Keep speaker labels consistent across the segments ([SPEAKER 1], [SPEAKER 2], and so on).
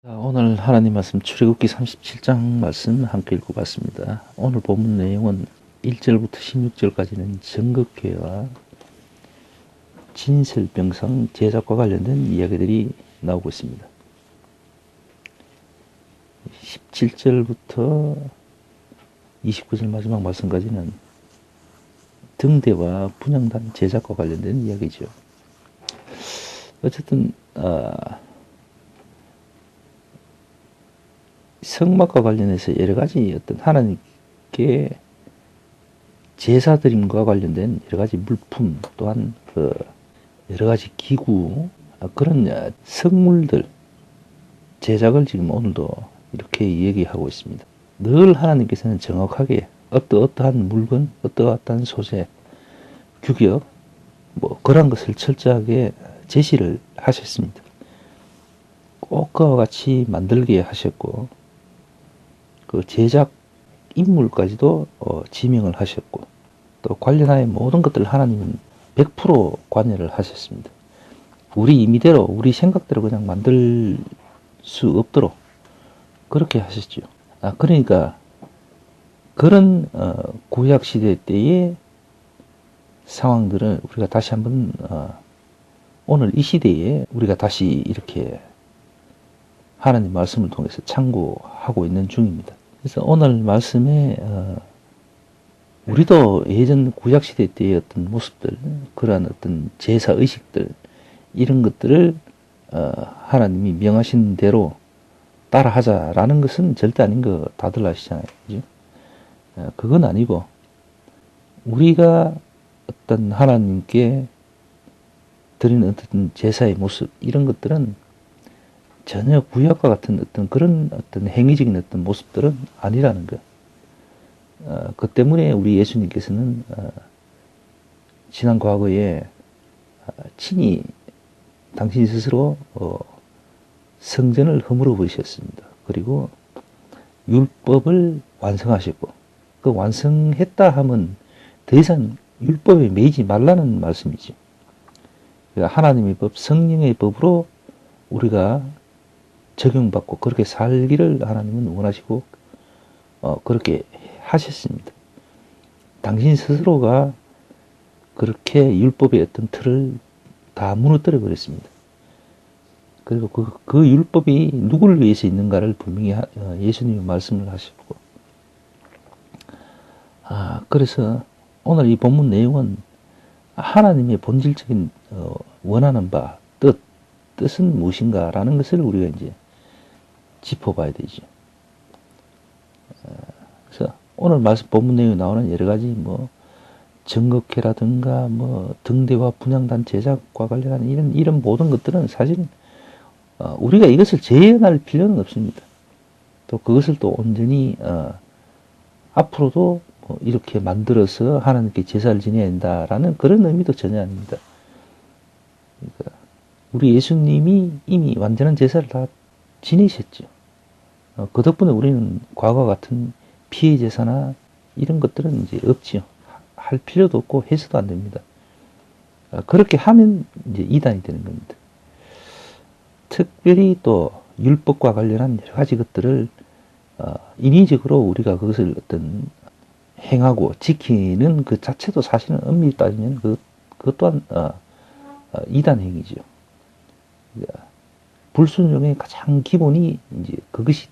[SPEAKER 1] 자, 오늘 하나님 말씀 출애굽기 37장 말씀 함께 읽어봤습니다. 오늘 본문 내용은 1절부터 16절까지는 정극회와 진설병상 제작과 관련된 이야기들이 나오고 있습니다. 17절부터 29절 마지막 말씀까지는 등대와 분향단 제작과 관련된 이야기죠. 어쨌든 성막과 관련해서 여러 가지 어떤 하나님께 제사드림과 관련된 여러 가지 물품, 또한 여러 가지 기구, 그런 성물들 제작을 지금 오늘도 이렇게 얘기하고 있습니다. 늘 하나님께서는 정확하게 어떠한 물건, 어떠한 소재, 규격, 그런 것을 철저하게 제시를 하셨습니다. 꼭 그와 같이 만들게 하셨고, 그 제작 인물까지도 지명을 하셨고, 또 관련하여 모든 것들을 하나님은 100% 관여를 하셨습니다. 우리 임의대로, 우리 생각대로 그냥 만들 수 없도록 그렇게 하셨죠. 그러니까 그런 구약 시대 때의 상황들을 우리가 다시 한번 오늘 이 시대에 우리가 다시 이렇게 하나님 말씀을 통해서 참고하고 있는 중입니다. 그래서 오늘 말씀에 우리도 예전 구약시대 때의 어떤 모습들, 그러한 어떤 제사의식들, 이런 것들을 하나님이 명하신 대로 따라하자라는 것은 절대 아닌 거 다들 아시잖아요. 그죠? 그건 아니고, 우리가 어떤 하나님께 드리는 어떤 제사의 모습, 이런 것들은 전혀 구약과 같은 어떤 그런 어떤 행위적인 어떤 모습들은 아니라는 것. 그 때문에 우리 예수님께서는 지난 과거에 친히 당신 스스로 성전을 허물어 버리셨습니다. 그리고 율법을 완성하셨고, 그 완성했다 하면 더 이상 율법에 매이지 말라는 말씀이죠. 그러니까 하나님의 법, 성령의 법으로 우리가 적용받고 그렇게 살기를 하나님은 원하시고 그렇게 하셨습니다. 당신 스스로가 그렇게 율법의 어떤 틀을 다 무너뜨려 버렸습니다. 그리고 그 율법이 누구를 위해서 있는가를 분명히 예수님이 말씀을 하셨고, 그래서 오늘 이 본문 내용은 하나님의 본질적인 원하는 바, 뜻은 무엇인가라는 것을 우리가 이제 짚어봐야 되죠. 그래서 오늘 말씀 본문 내용에 나오는 여러 가지 정극회라든가 등대와 분향단 제작과 관련한 이런 모든 것들은 사실은 우리가 이것을 재현할 필요는 없습니다. 또 그것을 또 온전히 앞으로도 이렇게 만들어서 하나님께 제사를 지내야 된다라는 그런 의미도 전혀 아닙니다. 그러니까 우리 예수님이 이미 완전한 제사를 다 지내셨죠. 그 덕분에 우리는 과거와 같은 피해 제사나 이런 것들은 이제 없지요. 할 필요도 없고 해서도 안 됩니다. 그렇게 하면 이제 이단이 되는 겁니다. 특별히 또 율법과 관련한 여러 가지 것들을 인위적으로 우리가 그것을 어떤 행하고 지키는 그 자체도 사실은 엄밀히 따지면 그것 또한 이단 행위죠. 그러니까 불순종의 가장 기본이 이제 그것이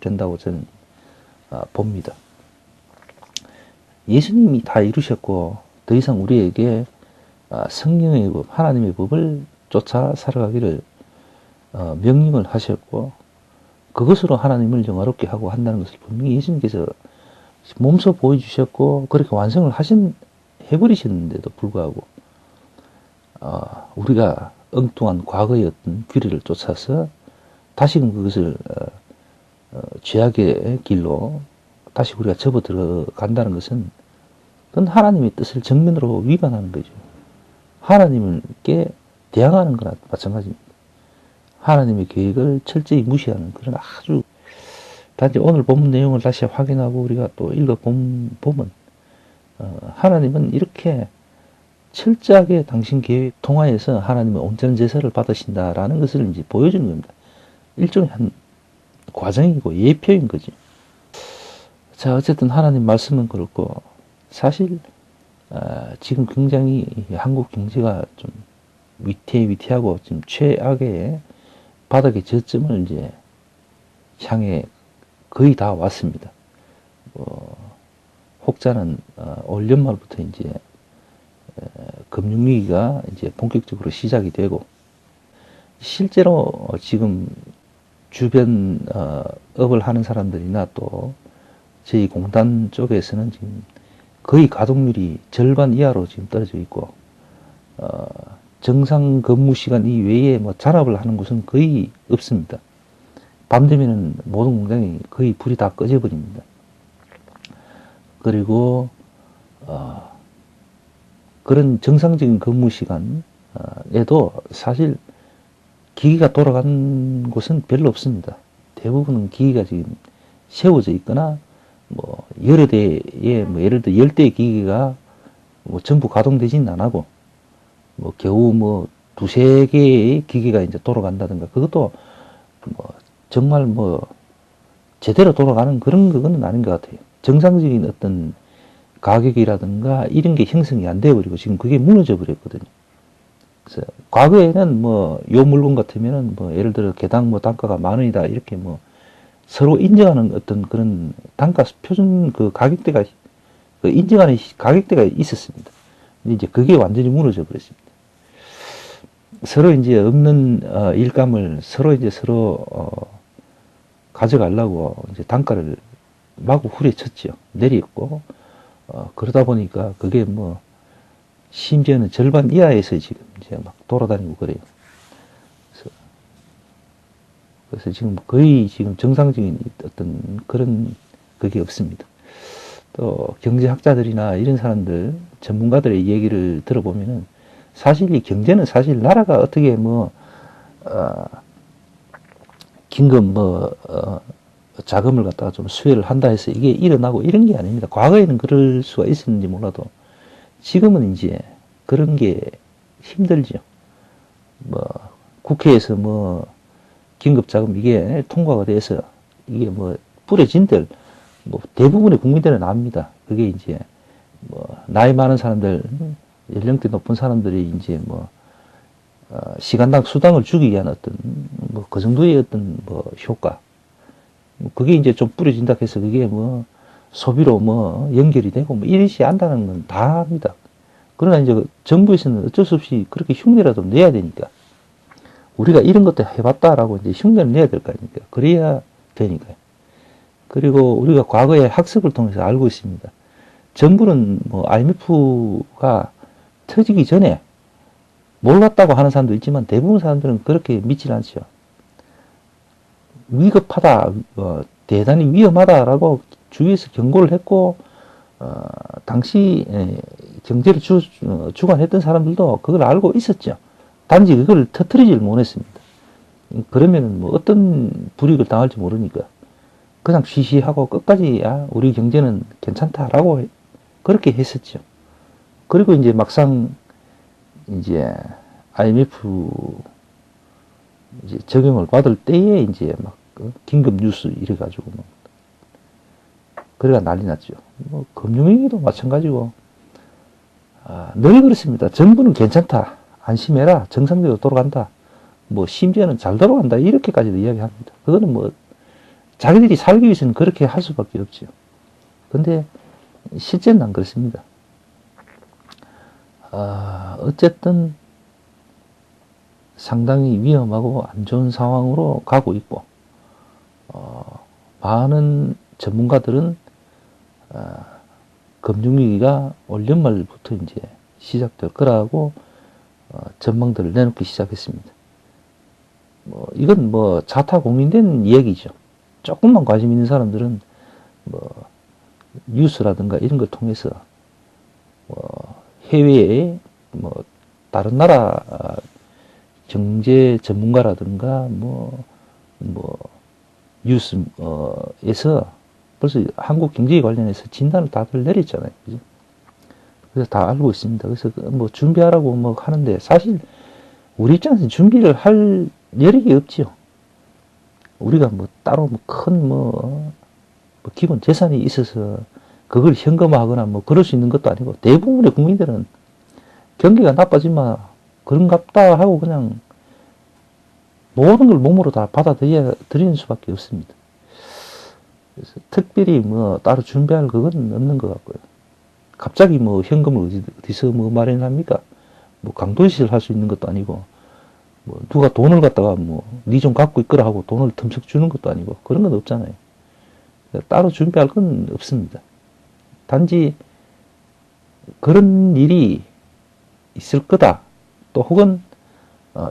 [SPEAKER 1] 된다고 저는 봅니다. 예수님이 다 이루셨고 더 이상 우리에게 성령의 법, 하나님의 법을 쫓아 살아가기를 명령을 하셨고, 그것으로 하나님을 영화롭게 하고 한다는 것을 분명히 예수님께서 몸소 보여주셨고 그렇게 완성을 해버리셨는데도 불구하고 우리가 엉뚱한 과거의 어떤 규례를 쫓아서 다시금 그것을 죄악의 길로 다시 우리가 접어 들어간다는 것은 그건 하나님의 뜻을 정면으로 위반하는 거죠. 하나님께 대항하는 거나 마찬가지입니다. 하나님의 계획을 철저히 무시하는 그런 아주, 단지 오늘 본문 내용을 다시 확인하고 우리가 또 읽어보면 하나님은 이렇게 철저하게 당신 계획 통하여서 하나님의 온전한 제사를 받으신다라는 것을 이제 보여주는 겁니다. 일종의 한 과정이고 예표인 거지. 자, 어쨌든 하나님 말씀은 그렇고, 사실 지금 굉장히 한국 경제가 좀 위태위태하고 지금 최악의 바닥의 저점을 이제 향해 거의 다 왔습니다. 혹자는 올 연말부터 이제 금융위기가 이제 본격적으로 시작이 되고, 실제로 지금 주변 업을 하는 사람들이나 또 저희 공단 쪽에서는 지금 거의 가동률이 절반 이하로 지금 떨어져 있고, 정상 근무 시간 이외에 뭐 잔업을 하는 곳은 거의 없습니다. 밤 되면은 모든 공장이 거의 불이 다 꺼져 버립니다. 그리고 그런 정상적인 근무 시간에도 사실 기기가 돌아간 곳은 별로 없습니다. 대부분은 기기가 지금 세워져 있거나, 뭐, 여러 대의, 뭐, 예를 들어 10대의 기기가 뭐 전부 가동되지는 안 하고, 뭐, 겨우 뭐, 두세 개의 기기가 이제 돌아간다든가, 그것도 뭐, 정말 뭐, 제대로 돌아가는 그런 그거는 아닌 것 같아요. 정상적인 어떤 가격이라든가 이런 게 형성이 안 되어버리고 지금 그게 무너져 버렸거든요. 그래서 과거에는 뭐 요 물건 같으면은 뭐 예를 들어 개당 뭐 단가가 10,000원이다 이렇게 뭐 서로 인정하는 어떤 그런 단가 표준 그 가격대가 그 인정하는 가격대가 있었습니다. 근데 이제 그게 완전히 무너져 버렸습니다. 서로 이제 없는 일감을 서로 가져가려고 이제 단가를 마구 후려쳤죠. 내렸고 그러다 보니까 그게 뭐 심지어는 절반 이하에서 지금 이제 막 돌아다니고 그래요. 그래서 지금 거의 지금 정상적인 어떤 그런 그게 없습니다. 또 경제학자들이나 이런 사람들, 전문가들의 얘기를 들어보면은 사실 이 경제는 사실 나라가 어떻게 뭐, 긴급 뭐, 자금을 갖다가 좀 수혜를 한다 해서 이게 일어나고 이런 게 아닙니다. 과거에는 그럴 수가 있었는지 몰라도 지금은 이제 그런 게 힘들죠. 뭐, 국회에서 뭐, 긴급자금 이게 통과가 돼서 이게 뭐, 뿌려진들, 뭐, 대부분의 국민들은 압니다. 그게 이제, 뭐, 나이 많은 사람들, 연령대 높은 사람들이 이제 뭐, 시간당 수당을 주기 위한 어떤, 뭐, 그 정도의 어떤 뭐, 효과. 그게 이제 좀 뿌려진다 해서 그게 뭐, 소비로 뭐, 연결이 되고 뭐, 이것이 안다는 건 다 압니다. 그러나 이제 정부에서는 어쩔 수 없이 그렇게 흉내라도 내야 되니까. 우리가 이런 것도 해봤다라고 이제 흉내를 내야 될 거 아닙니까? 그래야 되니까요. 그리고 우리가 과거에 학습을 통해서 알고 있습니다. 정부는 뭐 IMF가 터지기 전에 몰랐다고 하는 사람도 있지만 대부분 사람들은 그렇게 믿질 않죠. 위급하다, 대단히 위험하다라고 주위에서 경고를 했고, 당시 경제를 주관했던 사람들도 그걸 알고 있었죠. 단지 그걸 터뜨리질 못했습니다. 그러면 뭐 어떤 불이익을 당할지 모르니까 그냥 쉬쉬하고 끝까지 우리 경제는 괜찮다라고 그렇게 했었죠. 그리고 이제 막상 이제 IMF 이제 적용을 받을 때에 이제 막 긴급 뉴스 이래가지고 뭐 그래가 난리 났죠. 뭐 금융위기도 마찬가지고 늘 그렇습니다. 정부는 괜찮다. 안심해라. 정상적으로 돌아간다. 뭐 심지어는 잘 돌아간다. 이렇게까지도 이야기합니다. 그거는 뭐 자기들이 살기 위해서는 그렇게 할 수밖에 없죠. 근데 실제는 안 그렇습니다. 어쨌든 상당히 위험하고 안 좋은 상황으로 가고 있고 많은 전문가들은 금융위기가 올 연말부터 이제 시작될 거라고 전망들을 내놓기 시작했습니다. 이건 뭐 자타공인된 이야기죠. 조금만 관심 있는 사람들은 뭐 뉴스라든가 이런 걸 통해서 해외에 뭐 다른 나라 경제 전문가라든가 뭐 뉴스에서 벌써 한국 경제에 관련해서 진단을 다들 내렸잖아요. 그죠? 그래서 다 알고 있습니다. 그래서 뭐 준비하라고 뭐 하는데 사실 우리 입장에서는 준비를 할 여력이 없지요. 우리가 뭐 따로 뭐 큰 기본 재산이 있어서 그걸 현금화하거나 뭐 그럴 수 있는 것도 아니고 대부분의 국민들은 경기가 나빠지만 그런갑다 하고 그냥 모든 걸 몸으로 다 받아들이는 수밖에 없습니다. 그래서 특별히 뭐 따로 준비할 그건 없는 것 같고요. 갑자기 뭐 현금을 어디서 뭐 마련합니까? 뭐 강도시설 할 수 있는 것도 아니고 뭐 누가 돈을 갖다가 뭐 니 좀 갖고 있거라 하고 돈을 텀석 주는 것도 아니고 그런 건 없잖아요. 따로 준비할 건 없습니다. 단지 그런 일이 있을 거다. 또 혹은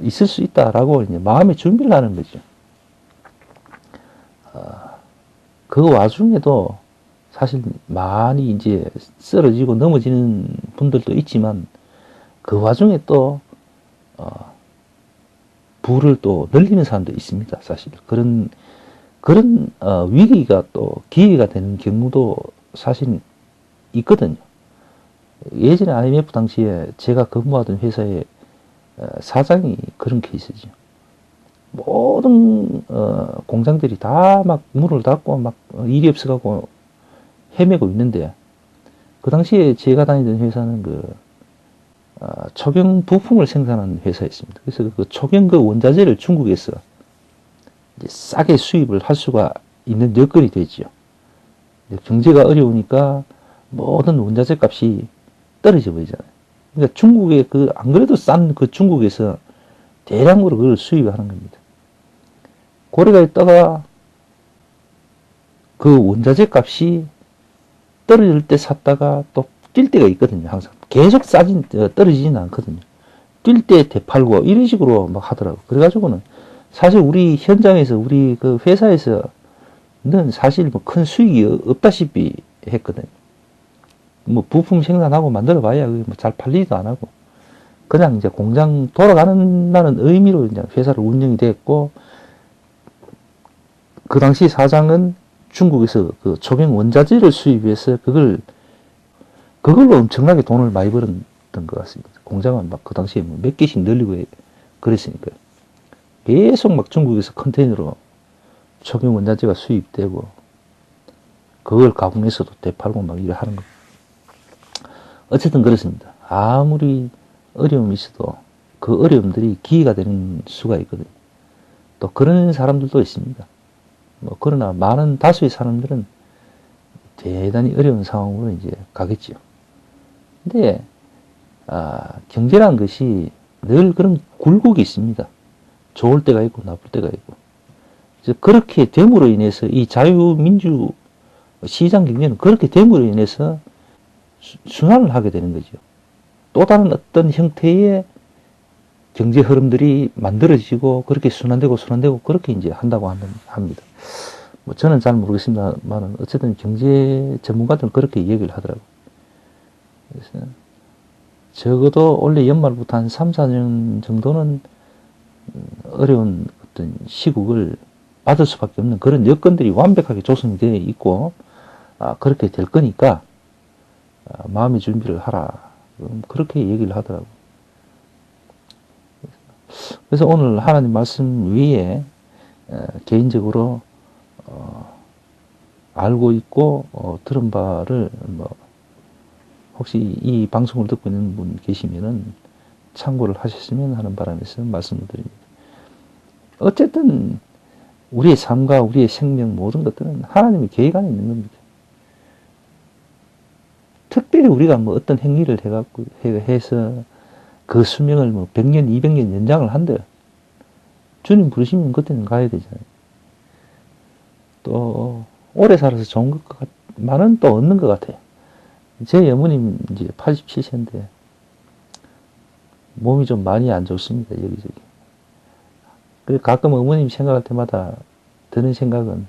[SPEAKER 1] 있을 수 있다라고 이제 마음의 준비를 하는 거죠. 그 와중에도 사실 많이 이제 쓰러지고 넘어지는 분들도 있지만 그 와중에 또 부를 또 늘리는 사람도 있습니다. 사실 그런 위기가 또 기회가 되는 경우도 사실 있거든요. 예전에 IMF 당시에 제가 근무하던 회사의 사장이 그런 케이스죠. 모든 공장들이 다 막 문을 닫고 막 일이 없어가고 헤매고 있는데 그 당시에 제가 다니던 회사는 초경 부품을 생산하는 회사였습니다. 그래서 그 초경 그 원자재를 중국에서 이제 싸게 수입을 할 수가 있는 여건이 되죠. 경제가 어려우니까 모든 원자재 값이 떨어져 버리잖아요. 그러니까 중국에 안 그래도 싼 그 중국에서 대량으로 그걸 수입하는 겁니다. 고래가 있다가 그 원자재 값이 떨어질 때 샀다가 또 뛸 때가 있거든요. 항상 계속 떨어지지는 않거든요. 뛸 때 되팔고 이런 식으로 막 하더라고. 그래가지고는 사실 우리 현장에서 우리 그 회사에서는 사실 뭐 큰 수익이 없다시피 했거든요. 뭐 부품 생산하고 만들어 봐야 뭐 잘 팔리지도 안 하고 그냥 이제 공장 돌아가는 의미로 이제 회사를 운영이 됐고 그 당시 사장은 중국에서 그 초경 원자재를 수입해서 그걸로 엄청나게 돈을 많이 벌었던 것 같습니다. 공장은 막 그 당시에 몇 개씩 늘리고 그랬으니까요. 계속 막 중국에서 컨테이너로 초경 원자재가 수입되고 그걸 가공해서도 되팔고 막 이래 하는 거. 어쨌든 그렇습니다. 아무리 어려움이 있어도 그 어려움들이 기회가 되는 수가 있거든요. 또 그런 사람들도 있습니다. 그러나 많은 다수의 사람들은 대단히 어려운 상황으로 이제 가겠지요. 근데, 경제란 것이 늘 그런 굴곡이 있습니다. 좋을 때가 있고 나쁠 때가 있고. 그렇게 됨으로 인해서 이 자유민주 시장 경제는 그렇게 됨으로 인해서 순환을 하게 되는 거죠. 또 다른 어떤 형태의 경제 흐름들이 만들어지고 그렇게 순환되고 그렇게 이제 한다고 합니다. 저는 잘 모르겠습니다만 어쨌든 경제 전문가들은 그렇게 얘기를 하더라고요. 그래서 적어도 올해 연말부터 한 3, 4년 정도는 어려운 어떤 시국을 받을 수밖에 없는 그런 여건들이 완벽하게 조성이 되어 있고 그렇게 될 거니까 마음의 준비를 하라. 그렇게 얘기를 하더라고요. 그래서 오늘 하나님 말씀 위에 개인적으로 알고 있고 들은 바를 혹시 이 방송을 듣고 있는 분 계시면은 참고를 하셨으면 하는 바람에서 말씀을 드립니다. 어쨌든 우리의 삶과 우리의 생명 모든 것들은 하나님의 계획 안에 있는 겁니다. 특별히 우리가 어떤 행위를 해서 그 수명을 100년, 200년 연장을 한대. 주님 부르시면 그때는 가야 되잖아요. 또 오래 살아서 좋은 것만은 또 얻는 것 같아요. 제 어머님 이제 87세인데 몸이 좀 많이 안 좋습니다. 여기저기. 그래서 가끔 어머님 생각할 때마다 드는 생각은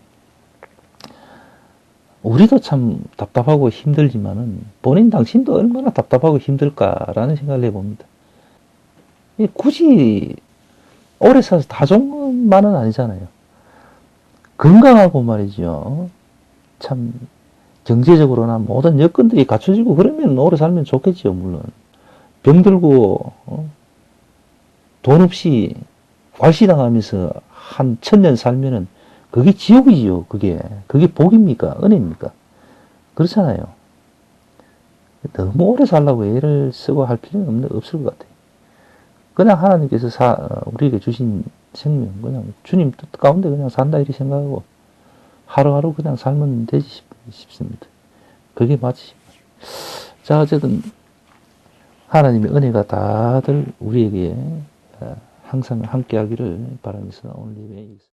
[SPEAKER 1] 우리도 참 답답하고 힘들지만은 본인 당신도 얼마나 답답하고 힘들까라는 생각을 해봅니다. 굳이 오래 살아서 다 좋은 것만은 아니잖아요. 건강하고 말이죠. 참 경제적으로나 모든 여건들이 갖춰지고 그러면 오래 살면 좋겠죠. 물론 병들고 돈 없이 괄시당하면서 한 1000년 살면은 그게 지옥이지요, 그게. 그게 복입니까? 은혜입니까? 그렇잖아요. 너무 오래 살라고 애를 쓰고 할 필요는 없을 것 같아요. 그냥 하나님께서 우리에게 주신 생명, 그냥 주님 뜻 가운데 그냥 산다 이렇게 생각하고 하루하루 그냥 살면 되지 싶습니다. 그게 맞지. 자, 어쨌든 하나님의 은혜가 다들 우리에게 항상 함께 하기를 바라면서 오늘 예배